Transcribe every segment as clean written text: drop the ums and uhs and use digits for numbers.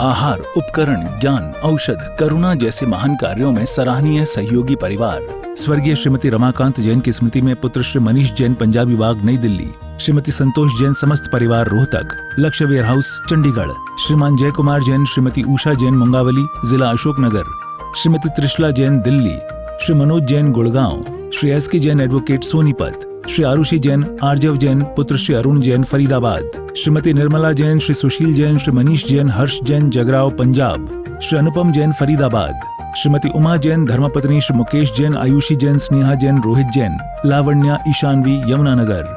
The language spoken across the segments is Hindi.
आहार, उपकरण, ज्ञान, औषध, करुणा जैसे महान कार्यों में सराहनीय सहयोगी परिवार। स्वर्गीय श्रीमती रमाकांत जैन की स्मृति में पुत्र श्री मनीष जैन, पंजाबी बाग, नई दिल्ली। श्रीमती संतोष जैन, समस्त परिवार, रोहतक। लक्ष्य वेयर हाउस, चंडीगढ़। श्रीमान जय कुमार जैन, श्रीमती उषा जैन, मुंगावली, जिला अशोकनगर। श्रीमती त्रिशला जैन, दिल्ली। श्री मनोज जैन, गुड़गांव। श्री एस के जैन, एडवोकेट, सोनीपत। श्री आरुषि जैन, आर्जव जैन, पुत्र श्री अरुण जैन, फरीदाबाद। श्रीमती निर्मला जैन, श्री सुशील जैन, श्री मनीष जैन, हर्ष जैन, जगराव, पंजाब। श्री अनुपम जैन, फरीदाबाद। श्रीमती उमा जैन, धर्मपत्नी श्री मुकेश जैन, आयुषी जैन, स्नेहा जैन, रोहित जैन, लावण्या, ईशानवी, यमुनानगर।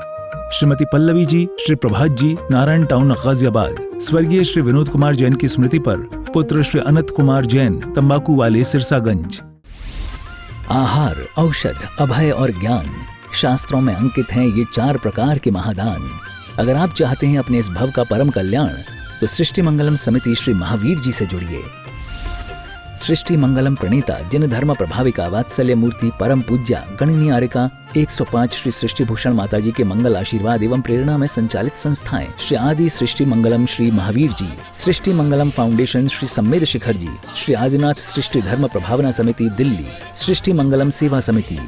श्रीमती पल्लवी जी, श्री प्रभात जी, नारायण टाउन, गाजियाबाद। स्वर्गीय श्री विनोद कुमार जैन की स्मृति पर पुत्र श्री अनंत कुमार जैन, तंबाकू वाले, सिरसागंज। आहार, औषध, अभय और ज्ञान, शास्त्रों में अंकित हैं ये 4 प्रकार के महादान। अगर आप चाहते हैं अपने इस भव का परम कल्याण, तो सृष्टि मंगलम समिति श्री महावीर जी से जुड़िए। सृष्टि मंगलम प्रणेता, जिन धर्म प्रभाविका, वात्सल्य मूर्ति, परम पूज्या, गणनीय आर्यका 105 श्री सृष्टि भूषण माता जी के मंगल आशीर्वाद एवं प्रेरणा में संचालित संस्थाएं श्री आदि सृष्टि मंगलम श्री महावीर जी, सृष्टि मंगलम फाउंडेशन श्री सम्मेद शिखर जी, श्री आदिनाथ सृष्टि धर्म प्रभावना समिति, दिल्ली। सृष्टि मंगलम सेवा समिति,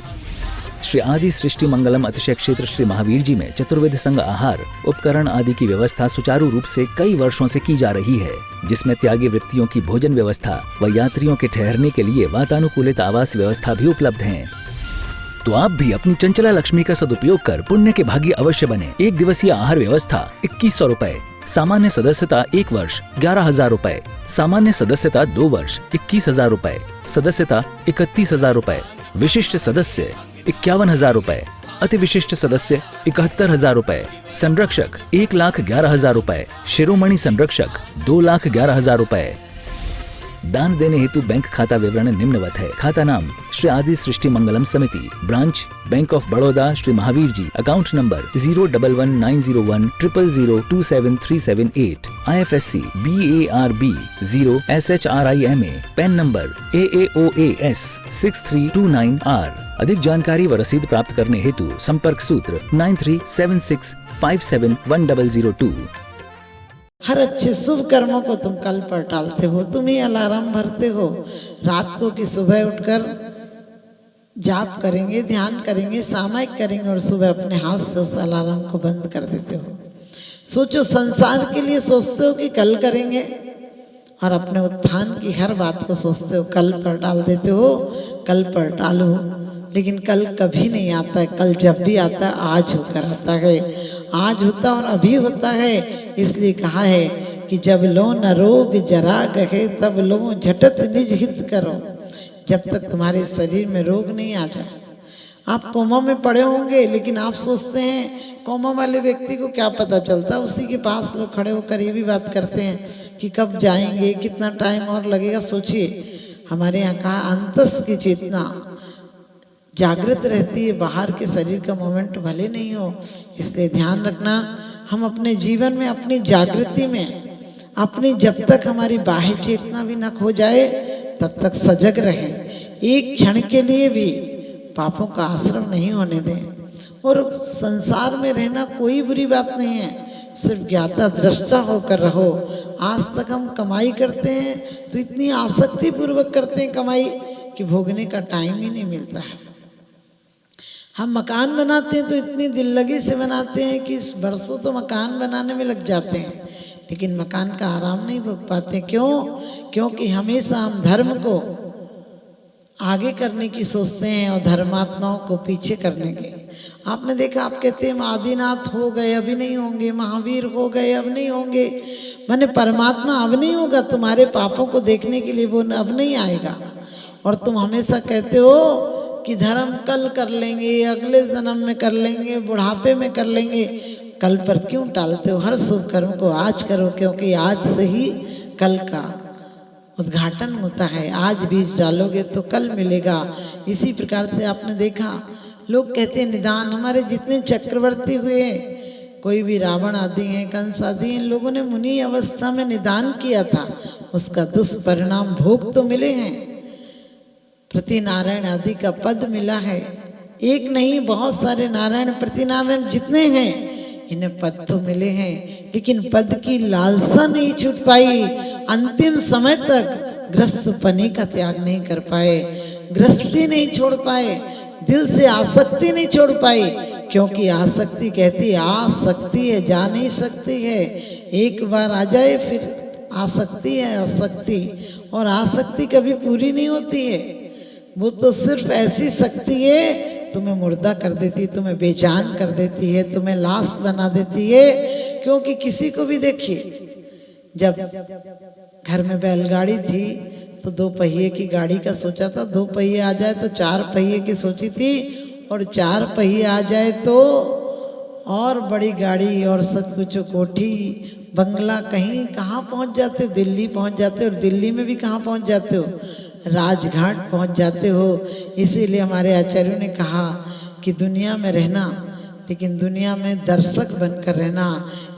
श्री आदि सृष्टि मंगलम अतिशय क्षेत्र श्री महावीर जी में चतुर्वेद संघ आहार, उपकरण आदि की व्यवस्था सुचारू रूप से कई वर्षों से की जा रही है, जिसमें त्यागी वृत्तियों की भोजन व्यवस्था व यात्रियों के ठहरने के लिए वातानुकूलित आवास व्यवस्था भी उपलब्ध है। तो आप भी अपनी चंचला लक्ष्मी का सदुपयोग कर पुण्य के भागी अवश्य बने। 1 दिवसीय आहार व्यवस्था 2100 रुपए, सामान्य सदस्यता 1 वर्ष 11,000 रुपए, सामान्य सदस्यता 2 वर्ष 21,000 रुपए, सदस्यता 31,000 रुपए, विशिष्ट सदस्य 51,000 रुपए, अति विशिष्ट सदस्य 71,000 रुपए, संरक्षक 1,11,000 रुपए, शिरोमणि संरक्षक 2,11,000 रुपए। दान देने हेतु बैंक खाता विवरण निम्नवत है। खाता नाम श्री आदि Srishti Mangalam Samiti, branch bank of Baroda Shri Mahavir ji, account number 0119010027378, IFSC BARB 0 SHRIMA, PAN number AAOAS 6329R। अधिक जानकारी व रसीद प्राप्त करने हेतु संपर्क सूत्र 9376571002। हर अच्छे शुभ कर्मों को तुम कल पर टालते हो। तुम ही अलार्म भरते हो रात को कि सुबह उठकर जाप करेंगे, ध्यान करेंगे, सामायिक करेंगे और सुबह अपने हाथ से उस अलार्म को बंद कर देते हो। सोचो, संसार के लिए सोचते हो कि कल करेंगे और अपने उत्थान की हर बात को सोचते हो कल पर टाल देते हो। कल पर टालो, लेकिन कल कभी नहीं आता है। कल जब भी आता है आज होकर आता है। आज होता और अभी होता है। इसलिए कहा है कि जब लो न रोग जरा गहे तब लो झटत निज हित करो। जब तक तुम्हारे शरीर में रोग नहीं आ जाए। आप कोमा में पड़े होंगे, लेकिन आप सोचते हैं कोमा वाले व्यक्ति को क्या पता चलता, उसी के पास लोग खड़े होकर ये भी बात करते हैं कि कब जाएंगे, कितना टाइम और लगेगा। सोचिए, हमारे यहाँ कहा अंतस की चेतना जागृत रहती है, बाहर के शरीर का मोमेंट भले नहीं हो। इसलिए ध्यान रखना, हम अपने जीवन में अपनी जागृति में अपनी जब तक हमारी बाह्य चेतना भी न खो जाए तब तक सजग रहें। एक क्षण के लिए भी पापों का आश्रम नहीं होने दें। और संसार में रहना कोई बुरी बात नहीं है, सिर्फ ज्ञाता दृष्टा होकर रहो। आज तक हम कमाई करते हैं तो इतनी आसक्ति पूर्वक करते हैं कमाई कि भोगने का टाइम ही नहीं मिलता है। हम मकान बनाते हैं तो इतनी दिल लगी से बनाते हैं कि बरसों तो मकान बनाने में लग जाते हैं, लेकिन मकान का आराम नहीं भोग पाते। क्यों? क्योंकि हमेशा हम धर्म को आगे करने की सोचते हैं और धर्मात्माओं को पीछे करने के। आपने देखा, आप कहते हैं आदिनाथ हो गए अभी नहीं होंगे, महावीर हो गए अब नहीं होंगे, माने परमात्मा अब नहीं होगा। तुम्हारे पापों को देखने के लिए वो अब नहीं आएगा। और तुम हमेशा कहते हो कि धर्म कल कर लेंगे, अगले जन्म में कर लेंगे, बुढ़ापे में कर लेंगे। कल पर क्यों टालते हो? हर शुभ कर्म को आज करो, क्योंकि आज से ही कल का उद्घाटन होता है। आज बीज डालोगे तो कल मिलेगा। इसी प्रकार से आपने देखा, लोग कहते हैं निदान, हमारे जितने चक्रवर्ती हुए, कोई भी रावण आदि हैं, कंस आदि, इन लोगों ने मुनि अवस्था में निदान किया था, उसका दुष्परिणाम भोग तो मिले हैं। प्रति नारायण आदि का पद मिला है। एक नहीं, बहुत सारे नारायण, प्रति नारायण जितने हैं, इन्हें पद तो मिले हैं लेकिन पद की लालसा नहीं छूट पाई। अंतिम समय तक गृहस्थपनी का त्याग नहीं कर पाए, गृहस्थी नहीं छोड़ पाए, दिल से आसक्ति नहीं छोड़ पाई। क्योंकि आसक्ति कहती आ सकती है, जा नहीं सकती है। एक बार आ जाए फिर आसक्ति है आसक्ति, और आसक्ति कभी पूरी नहीं होती है। वो तो सिर्फ ऐसी शक्ति है तुम्हें मुर्दा कर देती है, तुम्हें बेजान कर देती है, तुम्हें लाश बना देती है। क्योंकि किसी को भी देखिए, जब घर में बैलगाड़ी थी तो 2 पहिए की गाड़ी का सोचा था, 2 पहिए आ जाए तो 4 पहिए की सोची थी, और 4 पहिए आ जाए तो और बड़ी गाड़ी, और सब कुछ कोठी बंगला, कहीं कहाँ पहुँच जाते हो, दिल्ली पहुँच जाते हो, और दिल्ली में भी कहाँ पहुँच जाते हो, राजघाट पहुँच जाते हो। इसीलिए हमारे आचार्यों ने कहा कि दुनिया में रहना, लेकिन दुनिया में दर्शक बनकर रहना,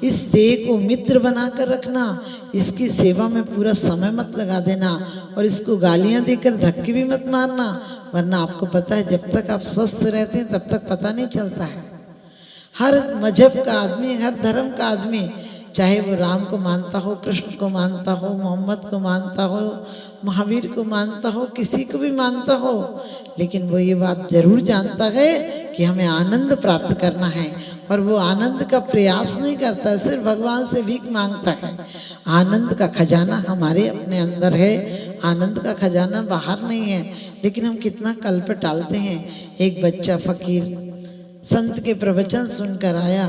इस देह को मित्र बनाकर रखना, इसकी सेवा में पूरा समय मत लगा देना, और इसको गालियां देकर धक्के भी मत मारना। वरना आपको पता है जब तक आप स्वस्थ रहते हैं तब तक पता नहीं चलता है। हर मजहब का आदमी, हर धर्म का आदमी, चाहे वो राम को मानता हो, कृष्ण को मानता हो, मोहम्मद को मानता हो, महावीर को मानता हो, किसी को भी मानता हो, लेकिन वो ये बात जरूर जानता है कि हमें आनंद प्राप्त करना है। और वो आनंद का प्रयास नहीं करता, सिर्फ भगवान से भीख मांगता है। आनंद का खजाना हमारे अपने अंदर है, आनंद का खजाना बाहर नहीं है। लेकिन हम कितना कल्प टालते हैं। एक बच्चा फकीर संत के प्रवचन सुनकर आया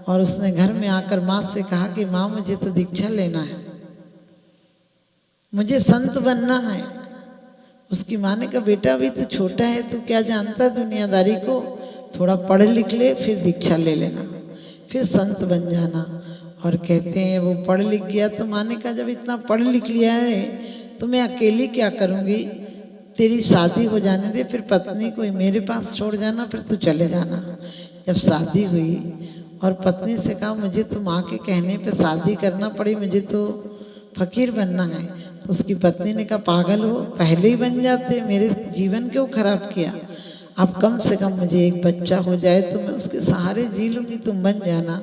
और उसने घर में आकर माँ से कहा कि माँ मुझे तो दीक्षा लेना है, मुझे संत बनना है। उसकी माँ ने कहा बेटा अभी तो छोटा है, तू क्या जानता है दुनियादारी को, थोड़ा पढ़ लिख ले फिर दीक्षा ले लेना, फिर संत बन जाना। और कहते हैं वो पढ़ लिख गया तो माँ ने कहा जब इतना पढ़ लिख लिया है तो मैं अकेली क्या करूँगी, तेरी शादी हो जाने दे, फिर पत्नी को मेरे पास छोड़ जाना, फिर तू चले जाना। जब शादी हुई और पत्नी से कहा मुझे तो माँ के कहने पे शादी करना पड़ी, मुझे तो फकीर बनना है, तो उसकी पत्नी ने कहा पागल हो, पहले ही बन जाते, मेरे जीवन क्यों खराब किया। अब कम से कम मुझे एक बच्चा हो जाए तो मैं उसके सहारे जी लूँगी, तुम बन जाना।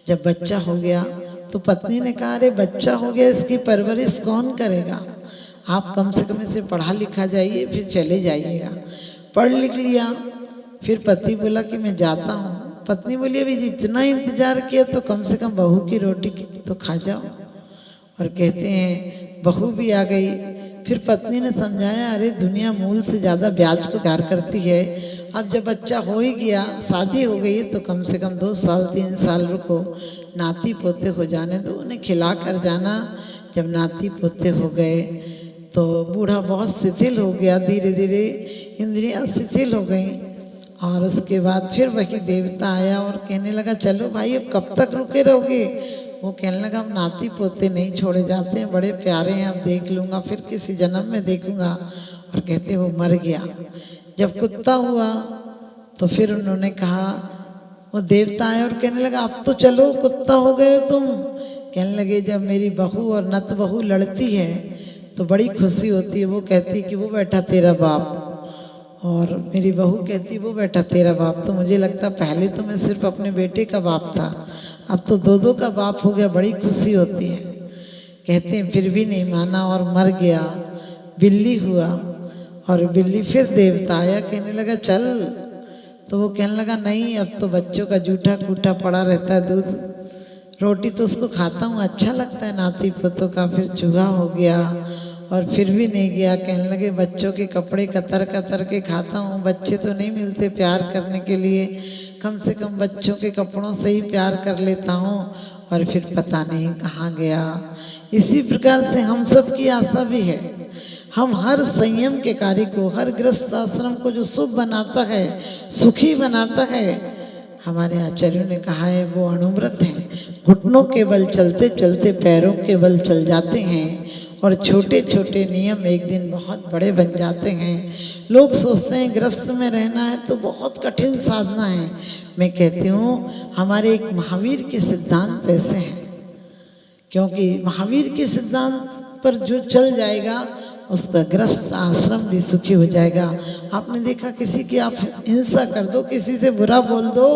जब बच्चा हो गया तो पत्नी ने कहा अरे बच्चा हो गया, इसकी परवरिश कौन करेगा, आप कम से कम इसे पढ़ा लिखा जाइए फिर चले जाइएगा। पढ़ लिख लिया, फिर पति बोला कि मैं जाता हूँ। पत्नी बोली अभी जितना इंतजार किया तो कम से कम बहू की रोटी तो खा जाओ। और कहते हैं बहू भी आ गई। फिर पत्नी ने समझाया अरे दुनिया मूल से ज़्यादा ब्याज को प्यार करती है, अब जब बच्चा हो ही गया, शादी हो गई तो कम से कम 2 साल 3 साल रुको, नाती पोते हो जाने दो, उन्हें खिला कर जाना। जब नाती पोते हो गए तो बूढ़ा बहुत शिथिल हो गया, धीरे धीरे इंद्रियां शिथिल हो गई। और उसके बाद फिर वही देवता आया और कहने लगा चलो भाई अब कब तक रुके रहोगे। वो कहने लगा हम नाती पोते नहीं छोड़े जाते हैं, बड़े प्यारे हैं, अब देख लूँगा, फिर किसी जन्म में देखूँगा। और कहते वो मर गया। जब कुत्ता हुआ तो फिर उन्होंने कहा, वो देवता आया और कहने लगा अब तो चलो कुत्ता हो गए हो तुम। कहने लगे जब मेरी बहू और नत बहू लड़ती है तो बड़ी खुशी होती है, वो कहती कि वो बैठा तेरा बाप, और मेरी बहू कहती वो बैठा तेरा बाप। तो मुझे लगता पहले तो मैं सिर्फ अपने बेटे का बाप था, अब तो 2 का बाप हो गया, बड़ी खुशी होती है। कहते हैं फिर भी नहीं माना और मर गया। बिल्ली हुआ और बिल्ली फिर देवता आया, कहने लगा चल। तो वो कहने लगा नहीं अब तो बच्चों का जूठा कूटा पड़ा रहता है, दूध रोटी तो उसको खाता हूँ, अच्छा लगता है नाती पोतों का। फिर चूहा हो गया और फिर भी नहीं गया। कहने लगे बच्चों के कपड़े कतर कतर के खाता हूँ, बच्चे तो नहीं मिलते प्यार करने के लिए, कम से कम बच्चों के कपड़ों से ही प्यार कर लेता हूँ। और फिर पता नहीं कहाँ गया। इसी प्रकार से हम सब की आशा भी है, हम हर संयम के कार्य को, हर गृहस्थ आश्रम को जो शुभ बनाता है, सुखी बनाता है, हमारे आचार्यों ने कहा है वो अणुव्रत हैं। घुटनों के बल चलते चलते पैरों के बल चल जाते हैं, और छोटे छोटे नियम एक दिन बहुत बड़े बन जाते हैं। लोग सोचते हैं गृहस्थ में रहना है तो बहुत कठिन साधना है। मैं कहती हूँ हमारे एक महावीर के सिद्धांत ऐसे हैं, क्योंकि महावीर के सिद्धांत पर जो चल जाएगा उसका ग्रस्त आश्रम भी सुखी हो जाएगा। आपने देखा किसी की आप हिंसा कर दो, किसी से बुरा बोल दो,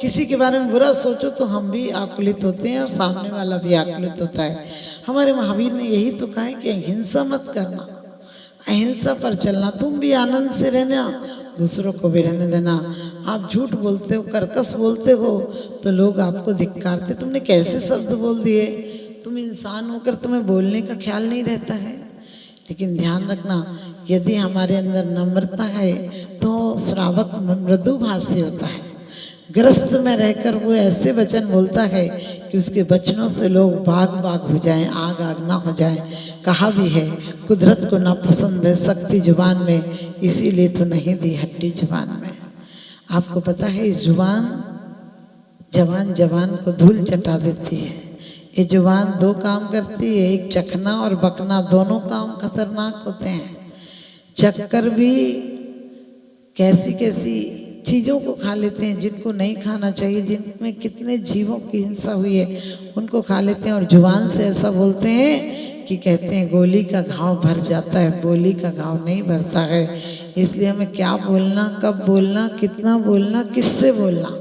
किसी के बारे में बुरा सोचो तो हम भी आकुलित होते हैं और सामने वाला भी आकुलित होता है। हमारे महावीर ने यही तो कहा है कि हिंसा मत करना, अहिंसा पर चलना, तुम भी आनंद से रहना, दूसरों को भी रहने देना। आप झूठ बोलते हो, कर्कश बोलते हो तो लोग आपको धिक्कारते, तुमने कैसे शब्द बोल दिए, तुम इंसान होकर तुम्हें बोलने का ख्याल नहीं रहता है। लेकिन ध्यान रखना, यदि हमारे अंदर नम्रता है तो श्रावक मृदुभाषी होता है। ग्रस्त में रहकर वो ऐसे वचन बोलता है कि उसके वचनों से लोग बाग बाग हो जाएं, आग आग ना हो जाए। कहा भी है कुदरत को ना पसंद है शक्ति जुबान में, इसीलिए तो नहीं दी हड्डी जुबान में। आपको पता है इस जुबान जवान जवान को धूल चटा देती है। ये जुबान दो काम करती है, एक चखना और बकना, दोनों काम खतरनाक होते हैं। चक्कर भी कैसी कैसी चीज़ों को खा लेते हैं जिनको नहीं खाना चाहिए, जिनमें कितने जीवों की हिंसा हुई है उनको खा लेते हैं। और जुबान से ऐसा बोलते हैं कि कहते हैं गोली का घाव भर जाता है, बोली का घाव नहीं भरता है। इसलिए हमें क्या बोलना, कब बोलना, कितना बोलना, किससे बोलना।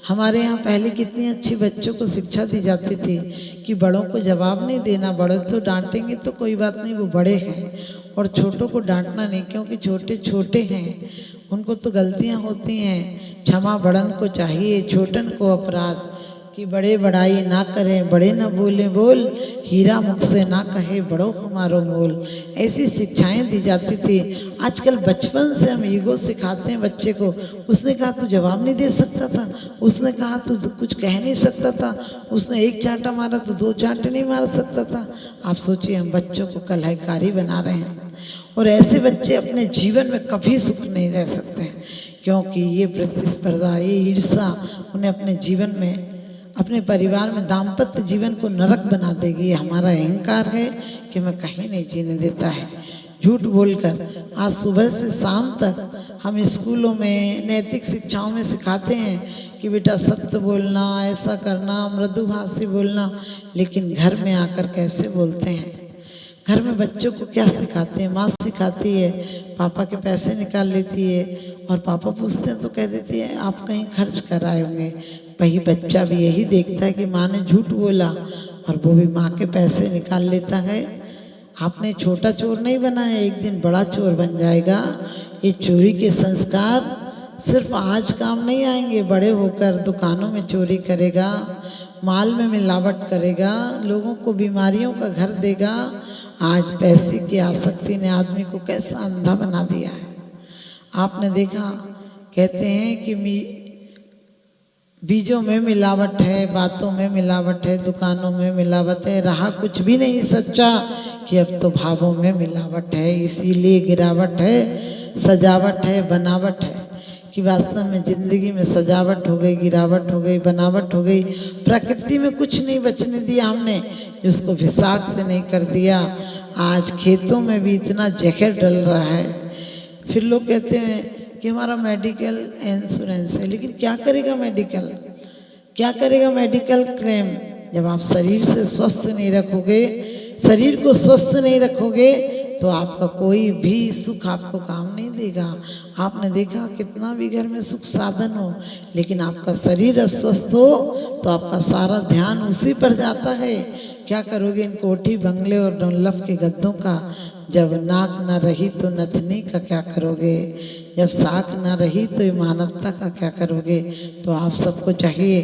हमारे यहाँ पहले कितनी अच्छी बच्चों को शिक्षा दी जाती थी कि बड़ों को जवाब नहीं देना, बड़े तो डांटेंगे तो कोई बात नहीं, वो बड़े हैं, और छोटों को डांटना नहीं क्योंकि छोटे छोटे हैं, उनको तो गलतियाँ होती हैं, क्षमा बड़न को चाहिए छोटन को अपराध, कि बड़े बड़ाई ना करें, बड़े ना बोले बोल, हीरा मुख से ना कहे बड़ों हमारो मोल। ऐसी शिक्षाएं दी जाती थी। आजकल बचपन से हम ईगो सिखाते हैं बच्चे को। उसने कहा तू जवाब नहीं दे सकता था, उसने कहा तू कुछ कह नहीं सकता था, उसने एक चांटा मारा तो दो चांटे नहीं मार सकता था। आप सोचिए हम बच्चों को कलहकारी बना रहे हैं, और ऐसे बच्चे अपने जीवन में कभी सुख नहीं रह सकते हैं, क्योंकि ये प्रतिस्पर्धा, ये ईर्ष्या उन्हें अपने जीवन में, अपने परिवार में दाम्पत्य जीवन को नरक बना देगी। हमारा अहंकार है कि मैं कहीं नहीं जीने देता है। झूठ बोलकर आज सुबह से शाम तक हम स्कूलों में नैतिक शिक्षाओं में सिखाते हैं कि बेटा सत्य बोलना, ऐसा करना, मृदुभाषी बोलना, लेकिन घर में आकर कैसे बोलते हैं। घर में बच्चों को क्या सिखाते हैं, माँ सिखाती है, पापा के पैसे निकाल लेती है, और पापा पूछते हैं तो कह देती है आप कहीं खर्च कर आए होंगे। वही बच्चा भी यही देखता है कि माँ ने झूठ बोला और वो भी माँ के पैसे निकाल लेता है। आपने छोटा चोर नहीं बनाया, एक दिन बड़ा चोर बन जाएगा। ये चोरी के संस्कार सिर्फ आज काम नहीं आएंगे, बड़े होकर दुकानों में चोरी करेगा, माल में मिलावट करेगा, लोगों को बीमारियों का घर देगा। आज पैसे की आसक्ति ने आदमी को कैसा अंधा बना दिया है। आपने देखा, कहते हैं कि बीजों में मिलावट है, बातों में मिलावट है, दुकानों में मिलावट है, रहा कुछ भी नहीं सच्चा कि अब तो भावों में मिलावट है, इसीलिए गिरावट है, सजावट है, बनावट है। कि वास्तव में जिंदगी में सजावट हो गई, गिरावट हो गई, बनावट हो गई। प्रकृति में कुछ नहीं बचने दिया हमने, जिसको विषाक्त नहीं कर दिया। आज खेतों में भी इतना जहर डल रहा है। फिर लोग कहते हैं कि हमारा मेडिकल इंश्योरेंस है, लेकिन क्या करेगा मेडिकल, क्या करेगा मेडिकल क्लेम, जब आप शरीर से स्वस्थ नहीं रखोगे, शरीर को स्वस्थ नहीं रखोगे तो आपका कोई भी सुख आपको काम नहीं देगा। आपने देखा कितना भी घर में सुख साधन हो, लेकिन आपका शरीर अस्वस्थ हो तो आपका सारा ध्यान उसी पर जाता है। क्या करोगे इन कोठी बंगले और डुल्लफ के गद्दों का, जब नाक ना रही तो नथनी का क्या करोगे, जब साख ना रही तो मानवता का क्या करोगे। तो आप सबको चाहिए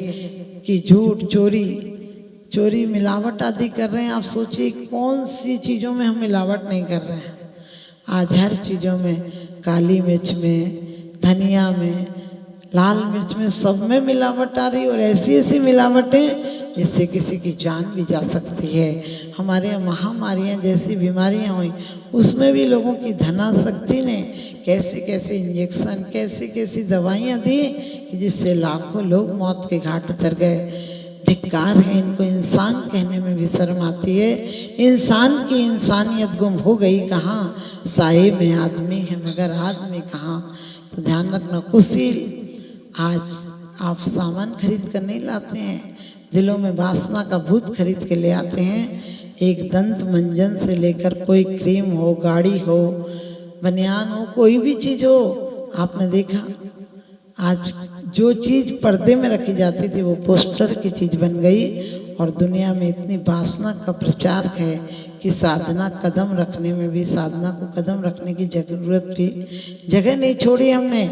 कि झूठ, चोरी मिलावट आदि कर रहे हैं। आप सोचिए कौन सी चीज़ों में हम मिलावट नहीं कर रहे हैं। आज हर चीज़ों में, काली मिर्च में, धनिया में, लाल मिर्च में, सब में मिलावट आ रही, और ऐसी ऐसी मिलावटें जिससे किसी की जान भी जा सकती है। हमारे यहाँ महामारियाँ जैसी बीमारियाँ हुई, उसमें भी लोगों की धनाशक्ति ने कैसे कैसे इंजेक्शन, कैसी कैसी दवाइयाँ दी कि जिससे लाखों लोग मौत के घाट उतर गए। धिक्कार है इनको, इंसान कहने में भी शर्म आती है। इंसान की इंसानियत गुम हो गई कहाँ, साये में आदमी है मगर आदमी कहाँ। तो ध्यान रखना, कुशील आज आप सामान खरीद कर नहीं लाते हैं, दिलों में वासना का भूत खरीद के ले आते हैं। एक दंत मंजन से लेकर कोई क्रीम हो, गाड़ी हो, बनियान हो, कोई भी चीज हो, आपने देखा आज जो चीज पर्दे में रखी जाती थी वो पोस्टर की चीज बन गई। और दुनिया में इतनी वासना का प्रचार है कि साधना कदम रखने में भी, साधना को कदम रखने की जरूरत भी जगह नहीं छोड़ी हमने।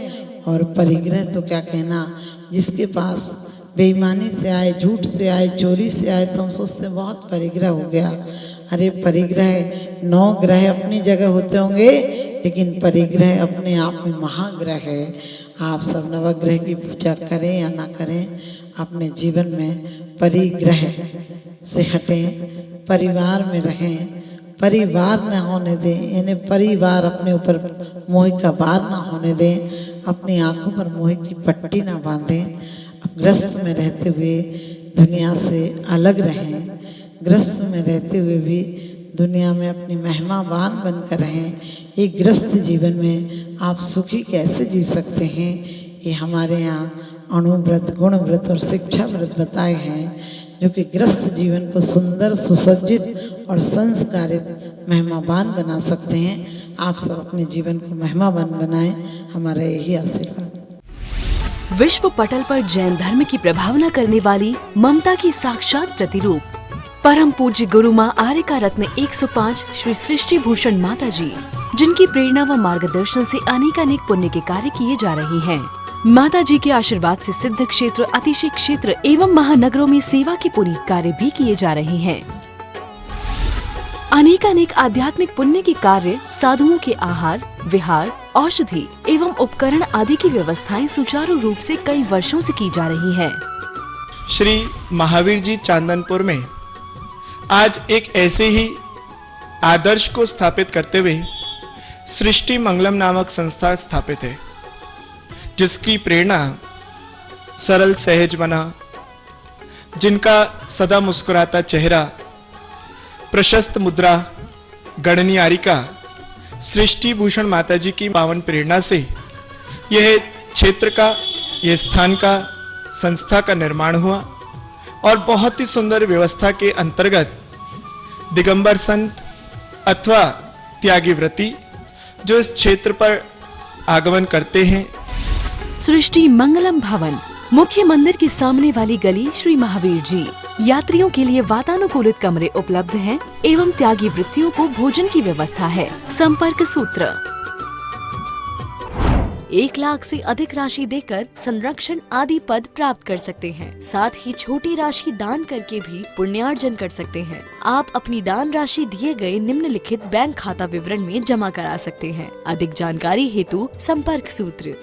और परिग्रह तो क्या कहना, जिसके पास बेईमानी से आए, झूठ से आए, चोरी से आए, तो हम सोचते बहुत परिग्रह हो गया। अरे परिग्रह 9 ग्रह अपनी जगह होते होंगे, लेकिन परिग्रह अपने आप में महाग्रह है। आप सब नवग्रह की पूजा करें या ना करें, अपने जीवन में परिग्रह से हटें, परिवार में रहें, परिवार न होने दें, यानी परिवार अपने ऊपर मोह का भार ना होने दें, अपनी आंखों पर मोह की पट्टी ना बांधें। अब ग्रस्त में रहते हुए दुनिया से अलग रहें, ग्रस्त में रहते हुए भी दुनिया में अपनी मेहमान बनकर रहें। एक ग्रस्त जीवन में आप सुखी कैसे जी सकते हैं, ये हमारे यहाँ अणुव्रत, गुण व्रत और शिक्षा व्रत बताए हैं, जो कि ग्रस्त जीवन को सुंदर, सुसज्जित और संस्कारित मेहमान बना सकते हैं। आप सब अपने जीवन को मेहमान बनाएं, हमारा यही आशीर्वाद। विश्व पटल पर जैन धर्म की प्रभावना करने वाली ममता की साक्षात प्रतिरूप परम पूज्य गुरु माँ आर्यका रत्न 105 श्री सृष्टि भूषण माता जी, जिनकी प्रेरणा व मार्गदर्शन से अनेकानेक पुण्य के कार्य किए जा रहे हैं। माता जी के आशीर्वाद से सिद्ध क्षेत्र, अतिशय क्षेत्र एवं महानगरों में सेवा के पुनीत कार्य भी किए जा रहे हैं। अनेकानेक आध्यात्मिक पुण्य के कार्य, साधुओं के आहार, विहार, औषधि एवं उपकरण आदि की व्यवस्थाएं सुचारू रूप से कई वर्षों से की जा रही है। श्री महावीर जी चांदनपुर में आज एक ऐसे ही आदर्श को स्थापित करते हुए सृष्टि मंगलम नामक संस्था स्थापित है, जिसकी प्रेरणा सरल सहज बना, जिनका सदा मुस्कुराता चेहरा, प्रशस्त मुद्रा, गणनीयारिका सृष्टि भूषण माता जी की पावन प्रेरणा से यह क्षेत्र का, यह स्थान का, संस्था का निर्माण हुआ। और बहुत ही सुंदर व्यवस्था के अंतर्गत दिगंबर संत अथवा त्यागी व्रती जो इस क्षेत्र पर आगमन करते हैं। सृष्टि मंगलम भवन, मुख्य मंदिर के सामने वाली गली, श्री महावीर जी। यात्रियों के लिए वातानुकूलित कमरे उपलब्ध हैं एवं त्यागी वृत्तियों को भोजन की व्यवस्था है। संपर्क सूत्र 1 लाख से अधिक राशि देकर संरक्षण आदि पद प्राप्त कर सकते हैं। साथ ही छोटी राशि दान करके भी पुण्यार्जन कर सकते हैं। आप अपनी दान राशि दिए गए निम्नलिखित बैंक खाता विवरण में जमा करा सकते हैं। अधिक जानकारी हेतु संपर्क सूत्र